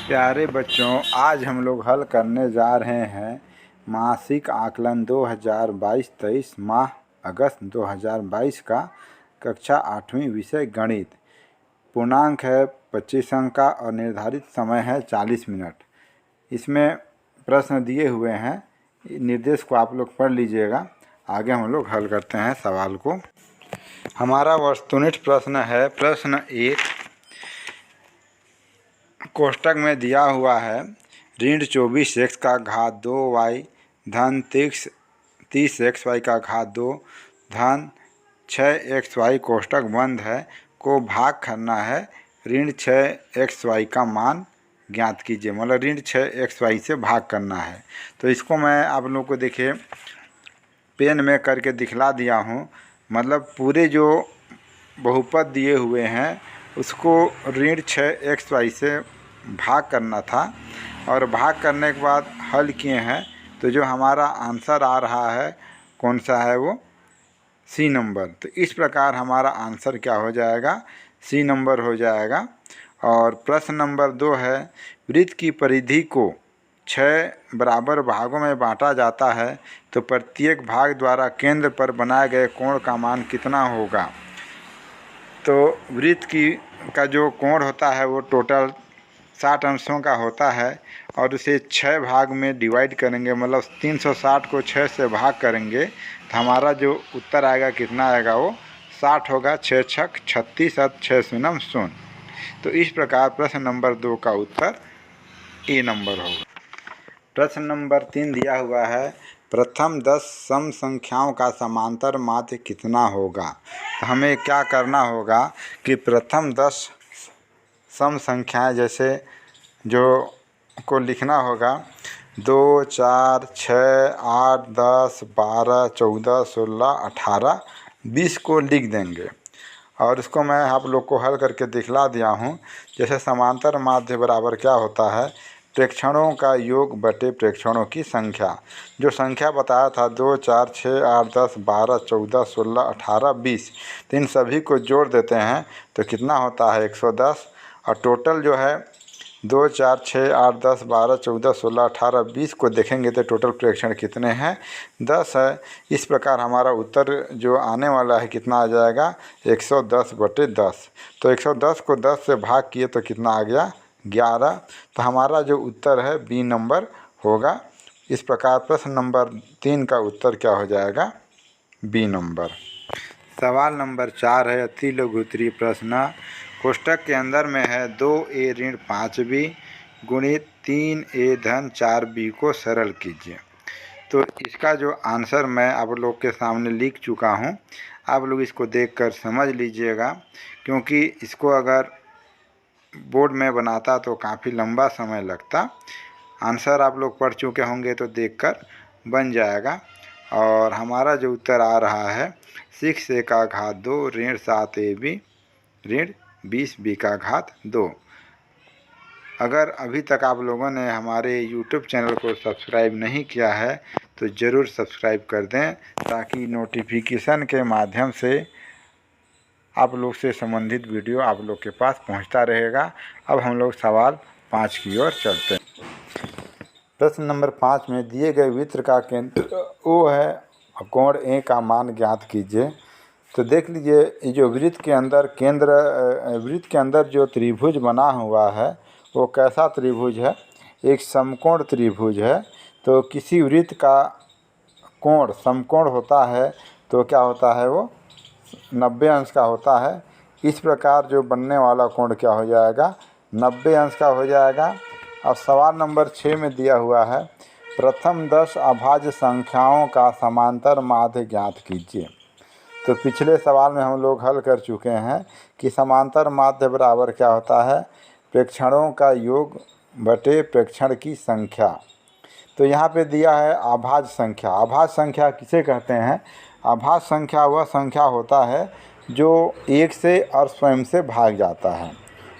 प्यारे बच्चों, आज हम लोग हल करने जा रहे हैं मासिक आकलन 2022-23 माह अगस्त 2022 का कक्षा 8वीं विषय गणित। पूर्णांक है 25 अंक का और निर्धारित समय है 40 मिनट। इसमें प्रश्न दिए हुए हैं, निर्देश को आप लोग पढ़ लीजिएगा। आगे हम लोग हल करते हैं सवाल को। हमारा वस्तुनिष्ठ प्रश्न है। प्रश्न 1 कोष्टक में दिया हुआ है ऋण 24x का घात 2y धन 30xy का घात 2 धन 6xy कोष्टक बंद है को भाग करना है। ऋण 6xy का मान ज्ञात कीजिए। मतलब ऋण 6xy से भाग करना है। तो इसको मैं आप लोग को देखिए पेन में करके दिखला दिया हूँ। मतलब पूरे जो बहुपद दिए हुए हैं उसको ऋण 6xy से भाग करना था और भाग करने के बाद हल किए हैं। तो जो हमारा आंसर आ रहा है कौन सा है, वो सी नंबर। तो इस प्रकार हमारा आंसर क्या हो जाएगा, सी नंबर हो जाएगा। और प्रश्न नंबर 2 है वृत्त की परिधि को 6 बराबर भागों में बांटा जाता है तो प्रत्येक भाग द्वारा केंद्र पर बनाए गए कोण का मान कितना होगा। तो वृत्त का जो कोण होता है वो टोटल 60 अंशों का होता है और उसे 6 भाग में डिवाइड करेंगे। मतलब 360 को 6 से भाग करेंगे तो हमारा जो उत्तर आएगा कितना आएगा, वो 60 होगा। 6 छक 36 और 6 शून्य 0। तो इस प्रकार प्रश्न नंबर 2 का उत्तर ए नंबर होगा। प्रश्न नंबर 3 दिया हुआ है प्रथम 10 सम संख्याओं का समांतर माध्य कितना होगा। तो हमें क्या करना होगा कि प्रथम 10 सम संख्याएं जैसे जो को लिखना होगा 2, 4, 6, 8, 10, 12, 14, 16, 18, 20 को लिख देंगे। और इसको मैं आप लोग को हल करके दिखला दिया हूँ। जैसे समांतर माध्य बराबर क्या होता है, प्रेक्षणों का योग बटे प्रेक्षणों की संख्या। जो संख्या बताया था 2, 4, 6, 8, 10, 12, 14, 16, 18, 20, तो इन सभी को जोड़ देते हैं तो कितना होता है 110। और टोटल जो है 2, 4, 6, 8, 10, 12, 14, 16, 18, 20 को देखेंगे तो टोटल प्रेक्षण कितने हैं, 10 है। इस प्रकार हमारा उत्तर जो आने वाला है कितना आ जाएगा 110 बटे 10। तो 110 को 10 से भाग किए तो कितना आ गया 11। तो हमारा जो उत्तर है बी नंबर होगा। इस प्रकार प्रश्न नंबर 3 का उत्तर क्या हो जाएगा, बी नंबर। सवाल नंबर 4 है अति लघु उत्तरीय प्रश्न। कोष्टक के अंदर में है 2a ऋण 5b गुणित 3a धन 4b को सरल कीजिए। तो इसका जो आंसर मैं आप लोग के सामने लिख चुका हूँ। आप लोग इसको देखकर समझ लीजिएगा, क्योंकि इसको अगर बोर्ड में बनाता तो काफ़ी लंबा समय लगता। आंसर आप लोग पढ़ चुके होंगे तो देखकर बन जाएगा। और हमारा जो उत्तर आ रहा है 6a का घात 2 ऋण 7ab ऋण 20b का घात 2। अगर अभी तक आप लोगों ने हमारे YouTube चैनल को सब्सक्राइब नहीं किया है तो ज़रूर सब्सक्राइब कर दें, ताकि नोटिफिकेशन के माध्यम से आप लोग से संबंधित वीडियो आप लोग के पास पहुंचता रहेगा। अब हम लोग सवाल 5 की ओर चलते हैं। प्रश्न नंबर 5 में दिए गए वृत्त का केंद्र O है, कोण A का मान ज्ञात कीजिए। तो देख लीजिए, ये जो वृत्त के अंदर जो त्रिभुज बना हुआ है वो कैसा त्रिभुज है, एक समकोण त्रिभुज है। तो किसी वृत्त का कोण समकोण होता है तो क्या होता है, वो 90 अंश का होता है। इस प्रकार जो बनने वाला कोण क्या हो जाएगा, 90 अंश का हो जाएगा। अब सवाल नंबर 6 में दिया हुआ है प्रथम 10 अभाज्य संख्याओं का समांतर माध्य ज्ञात कीजिए। तो पिछले सवाल में हम लोग हल कर चुके हैं कि समांतर माध्य बराबर क्या होता है, प्रेक्षणों का योग बटे प्रेक्षण की संख्या। तो यहाँ पे दिया है अभाज्य संख्या। अभाज्य संख्या किसे कहते हैं, अभाज्य संख्या वह संख्या होता है जो 1 से और स्वयं से भाग जाता है,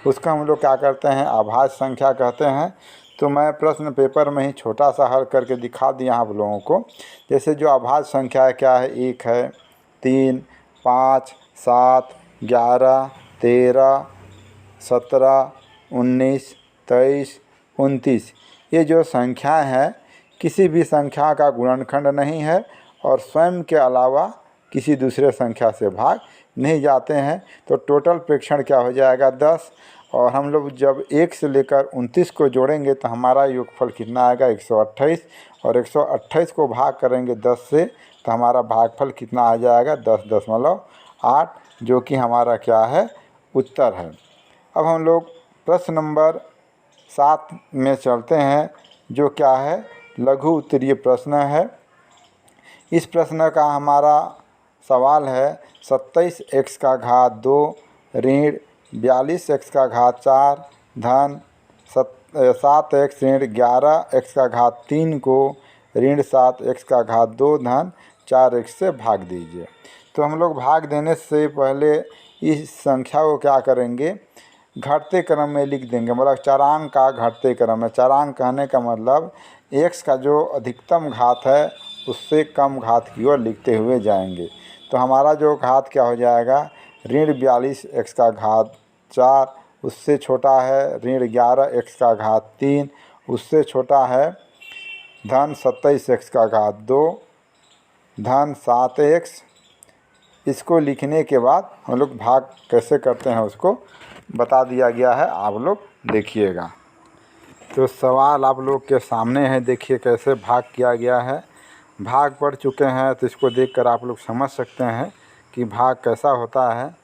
उसका हम लोग क्या करते हैं, अभाज्य संख्या कहते हैं। तो मैं प्रश्न पेपर में ही छोटा सा हल करके दिखा दिया आप लोगों को। जैसे जो अभाज्य संख्या है क्या है, 1 है, 3, 5, 7, 11, 13, 17, 19, 23, 29। ये जो संख्या है किसी भी संख्या का गुणनखंड नहीं है और स्वयं के अलावा किसी दूसरे संख्या से भाग नहीं जाते हैं। तो टोटल प्रेक्षण क्या हो जाएगा 10। और हम लोग जब 1 से लेकर 29 को जोड़ेंगे तो हमारा योगफल कितना आएगा 128। और 128 को भाग करेंगे 10 से तो हमारा भागफल कितना आ जाएगा 10.8, जो कि हमारा क्या है उत्तर है। अब हम लोग प्रश्न नंबर 7 में चलते हैं, जो क्या है लघु उत्तरीय प्रश्न है। इस प्रश्न का हमारा सवाल है 27x का घात 2 ऋण 42x का घात 4 धन 7x ऋण 11x का घात 3 को ऋण 7x का घात 2 धन 4x से भाग दीजिए। तो हम लोग भाग देने से पहले इस संख्या को क्या करेंगे, घटते क्रम में लिख देंगे। मतलब चरांक का घटते क्रम में। चरांक कहने का मतलब x का जो अधिकतम घात है उससे कम घात की ओर लिखते हुए जाएंगे। तो हमारा जो घात क्या हो जाएगा, ऋण 42x का घात 4, उससे छोटा है ऋण 11x का घात 3, उससे छोटा है धन 27x का घात 2 धन 7x। इसको लिखने के बाद हम लोग भाग कैसे करते हैं उसको बता दिया गया है, आप लोग देखिएगा। तो सवाल आप लोग के सामने है, देखिए कैसे भाग किया गया है। भाग पढ़ चुके हैं तो इसको देखकर आप लोग समझ सकते हैं कि भाग कैसा होता है।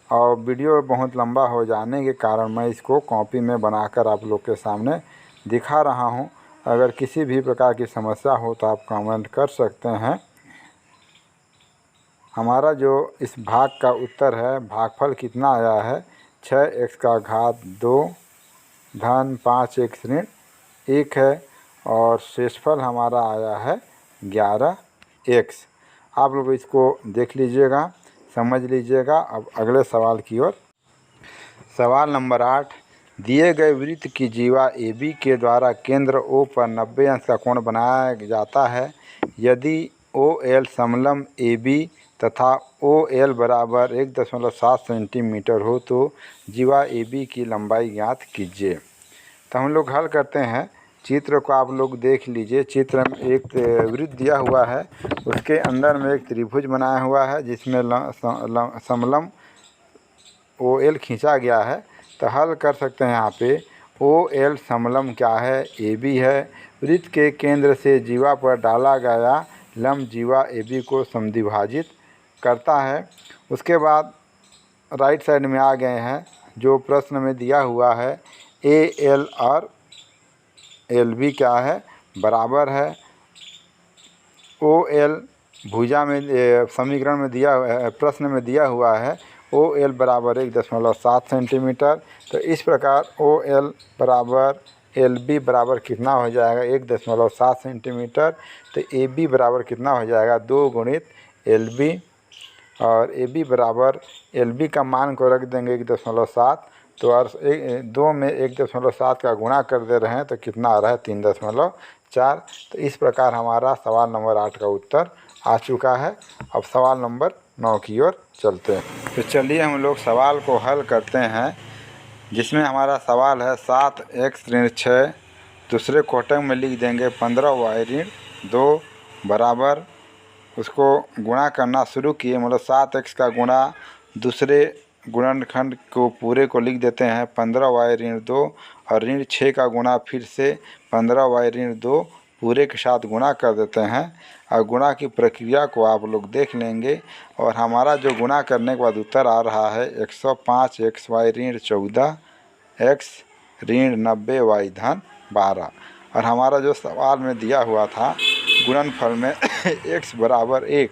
और वीडियो बहुत लंबा हो जाने के कारण मैं इसको कॉपी में बनाकर आप लोग के सामने दिखा रहा हूं। अगर किसी भी प्रकार की समस्या हो तो आप कमेंट कर सकते हैं। हमारा जो इस भाग का उत्तर है, भागफल कितना आया है 6x का घात 2 धन 5x ऋण 1 है और शेषफल हमारा आया है 11x। आप लोग इसको देख लीजिएगा, समझ लीजिएगा। अब अगले सवाल की ओर। सवाल नंबर 8, दिए गए वृत्त की जीवा AB के द्वारा केंद्र O पर 90 अंश का कोण बनाया जाता है। यदि OL समलंब AB तथा OL बराबर 1.7 सेंटीमीटर हो तो जीवा AB की लंबाई ज्ञात कीजिए। तो हम लोग हल करते हैं। चित्र को आप लोग देख लीजिए। चित्र में एक वृत्त दिया हुआ है, उसके अंदर में एक त्रिभुज बनाया हुआ है जिसमें समलंब OL खींचा गया है। तो हल कर सकते हैं यहाँ पे। OL समलंब क्या है, AB है। वृत्त के केंद्र से जीवा पर डाला गया लंब जीवा AB को समद्विभाजित करता है। उसके बाद राइट साइड में आ गए हैं, जो प्रश्न में दिया हुआ है AL और LB क्या है, बराबर है। OL भुजा में समीकरण में दिया प्रश्न में दिया हुआ है OL बराबर 1.7 सेंटीमीटर। तो इस प्रकार OL बराबर LB बराबर कितना हो जाएगा 1.7 सेंटीमीटर। तो AB बराबर कितना हो जाएगा 2 गुणित LB और AB बराबर LB का मान को रख देंगे 1.7। तो और 2 में 1.7 का गुणा कर दे रहे हैं तो कितना आ रहा है 3.4। तो इस प्रकार हमारा सवाल नंबर 8 का उत्तर आ चुका है। अब सवाल नंबर 9 की ओर चलते हैं। तो चलिए हम लोग सवाल को हल करते हैं, जिसमें हमारा सवाल है 7x ऋण 6, दूसरे कोष्ठक में लिख देंगे 15y ऋण 2 बराबर, उसको गुणा करना शुरू किए। मतलब 7x का गुणा दूसरे गुणनखंड को पूरे को लिख देते हैं 15y ऋण 2 और ऋण 6 का गुणा फिर से 15y ऋण 2 पूरे के साथ गुणा कर देते हैं। और गुणा की प्रक्रिया को आप लोग देख लेंगे और हमारा जो गुणा करने के बाद उत्तर आ रहा है 105xy ऋण 14x ऋण 90y धन 12। और हमारा जो सवाल में दिया हुआ था गुणनफल में x बराबर 1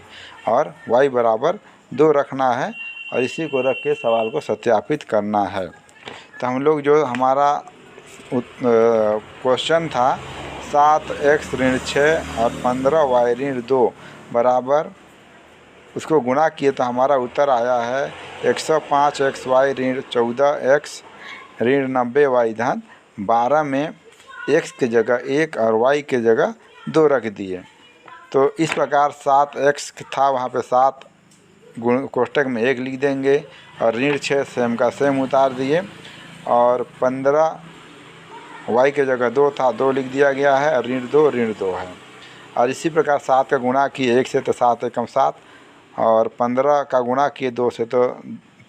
और y बराबर 2 रखना है और इसी को रख के सवाल को सत्यापित करना है। तो हम लोग जो हमारा क्वेश्चन था 7x ऋण 6 और 15y ऋण 2 बराबर, उसको गुणा किए तो हमारा उत्तर आया है 105xy ऋण 14x ऋण 90y धन 12 में x की जगह 1 और y की जगह 2 रख दिए। तो इस प्रकार 7x था वहाँ पे 7 कोष्ठक में 1 लिख देंगे और ऋण 6 सेम का सेम उतार दिए और 15 y की जगह 2 था, 2 लिख दिया गया है, और ऋण 2 है। और इसी प्रकार 7 का गुणा किए 1 से तो 7 एकम 7, और 15 का गुणा किए 2 से तो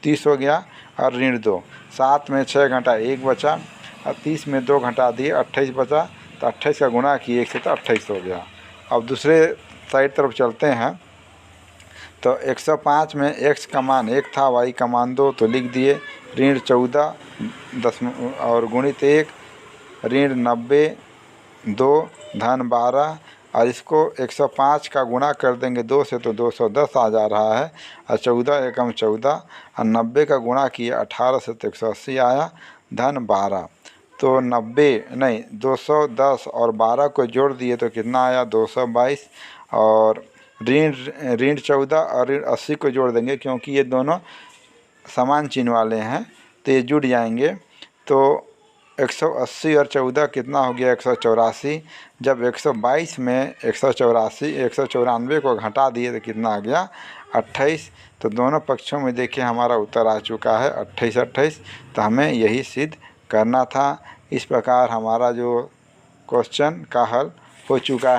30 हो गया, और ऋण 2। 7 में 6 घटा 1 बचा, और 30 में 2 घटा दिए 28 बचा, तो 28 का गुणा किए 1 से तो 28 हो गया। अब दूसरे साइड तरफ चलते हैं। तो 105 में x का मान 1 था, y का मान 2, तो लिख दिए ऋण 14 और गुणित 1, ऋण 90 2 धन 12, और इसको 105 का गुणा कर देंगे 2 से तो 210 आ जा रहा है, और 14 एकम 14, और 90 का गुणा किए 18 से तो 180 आया, धन 12। तो 210 और 12 को जोड़ दिए तो कितना आया 222, और ऋण 14 और ऋण 80 को जोड़ देंगे क्योंकि ये दोनों समान चिन्ह वाले हैं, तो ये जुड़ जाएंगे। तो 180 और 14 कितना हो गया 184। जब 122 में 194 को घटा दिए तो कितना आ गया 28। तो दोनों पक्षों में देखिए हमारा उत्तर आ चुका है 28। तो हमें यही सिद्ध करना था। इस प्रकार हमारा जो क्वेश्चन का हल हो चुका है।